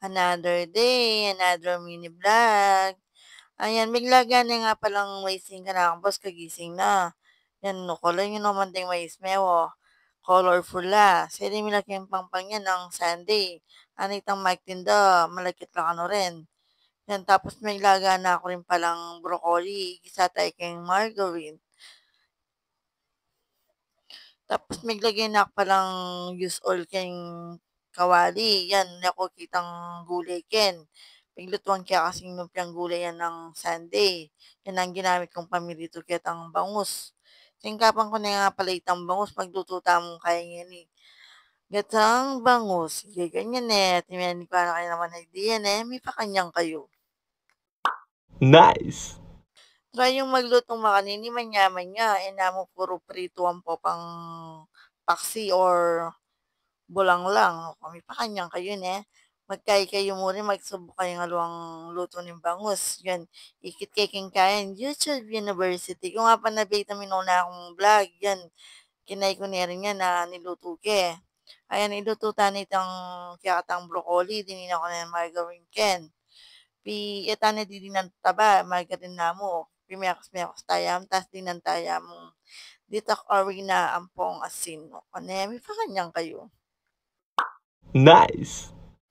Another day, another mini vlog. Ayan, bigla gani nga palang maising ka na boss kagising na. Yan no, kulay nyo naman ding mais mewo. Colorful la. Sili milaking pangpang yan ng Sunday. Anitang Mike Tinda, malakit lang ano rin. Yan, tapos may laga na ako rin palang broccoli, gisa tayo kayong margarine. Tapos may lagay na ako palang use oil kayong kawali. Yan, ako kitang gulay ken. Piglutuan kaya kasing lumpiang gulay yan ng Sunday. Yan ang ginamit kong pamirito kitang bangus. Singkapan ko na nga pala itang bangus, magluto tamong kaya yan eh. Gatang bangus. Sige, ganyan eh. Tiyan ko na kayo naman idea eh. May pakanyang kayo. Nice! Try yung maglutong makanini manyaman niya. Eh namo puro prito ang popang paksi or bulang lang. Kami pa kanyang kayo ne. Magkay kayo muna, magsubok kayo ng aluang luto ng bangus. Yan, ikit kay king kain. YouTube University. Kung nga pa nabita minuna akong vlog, yan, kinay ko na rin yan na niluto ke. Ayan, iluto tanit ang kiyatang broccoli, dinin ako na margarine ken. Eta na di ng taba, margarine na mo. Pimekos-mekos tayam, tas dinan tayam. Ditak arena ampong asin. Kanemi pa kanyang kayo. Nice!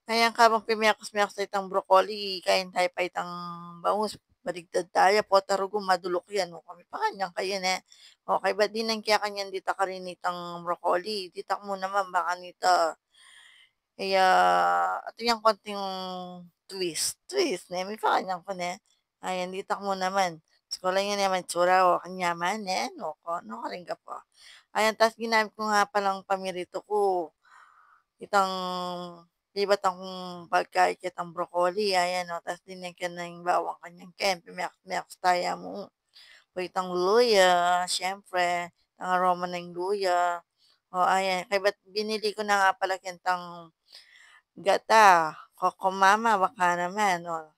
Ayan kabang pimiyakos-miyakos sa itang broccoli, kain tayo pa itang bangus, baligtad tayo, po tarugong madulok yan, o kami pa kanyang kayo ne. Okay, ba di nang kaya kanyan dita ka rin itang broccoli, ditak mo naman baka nita, kaya, ato yung konting twist, ne, may pa kanyang ko ne. Ayan, ditak mo naman. Skola yun naman, tsura o kanyaman, ne, no ka rin ka po. Ayan, tas ginamit ko nga palang pamirito ko, itang libat akong pagkain kitang broccoli, ayan o, tas dinagyan na yung bawang kanyang ken, pimiyak tayo mo. Itang luya, syempre, ang aroma ng luya. O, ayan, kaya ba't binili ko na nga pala kentang gata, kokomama, baka naman, o,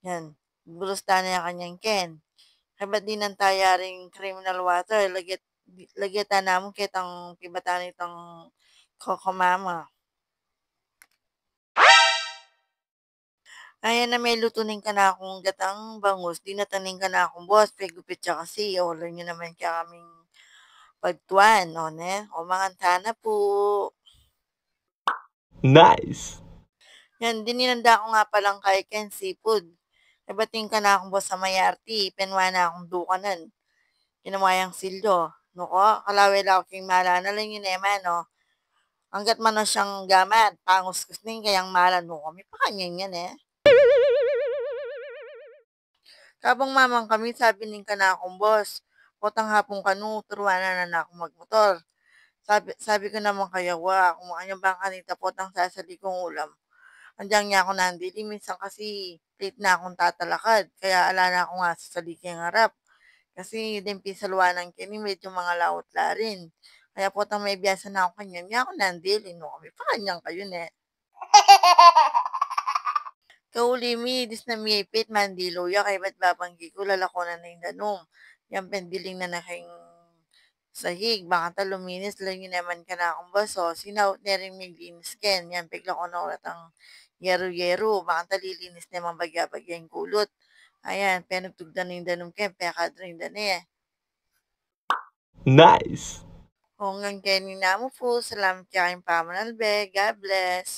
yan, bulusta na yung kanyang ken. Kaya ba't di nang tayaring criminal water, lagyatan namon kitang pibatan itang kokomama. Ayan na may lutunin ka na akong gatang bangus, di nataning ka na akong boss, pigupit siya kasi, o alam niyo naman kaya kaming pagtuan, o ne, o manganta na po. Nice! Yan, dininanda ko nga palang kay Ken Seafood. Nabating ka na akong boss sa Mayarti, penwa na akong dukanan. Kinamayang silyo. Nuko, kalaway lang aking malana lang yun naman, no. Hanggat man siyang gamat, pangus-kus ning kayang malan mo kami pa kanyan yan eh. Kabang mamang kami, sabi ning ka na akong boss. Potang hapong kanu, turuanan na akong magmotor. Sabi ko naman kaya wa, kung kanya bang kanita potang sasali kong ulam. Andiyan niya ako nandili, minsan kasi late na akong tatalakad. Kaya ala na ako nga sa saliking harap. Kasi din pisaluanan kini, medyo mga laot la rin. Kaya potang may biyasa na ako kanya, niya ako nandili, no kami pa kanyang kayo ne. Kaulimi, dis na miyipit, mandiluya, kay ba't babanggi ko, lalakonan na yung danong. Yan pendiling na naking sahig, baka ta luminis, lang yun naman ka na akong baso, sinaut na rin may linis ken, yan, bigla ko na ulat ang yero-yero, baka ta lilinis naman bagya-bagya yung kulot. Ayan, penagtugdan na yung danong ken, pekadrin na eh. Nice! Kung hanggang kayo ni Namo po, salamat kayong pamanalbe, God bless.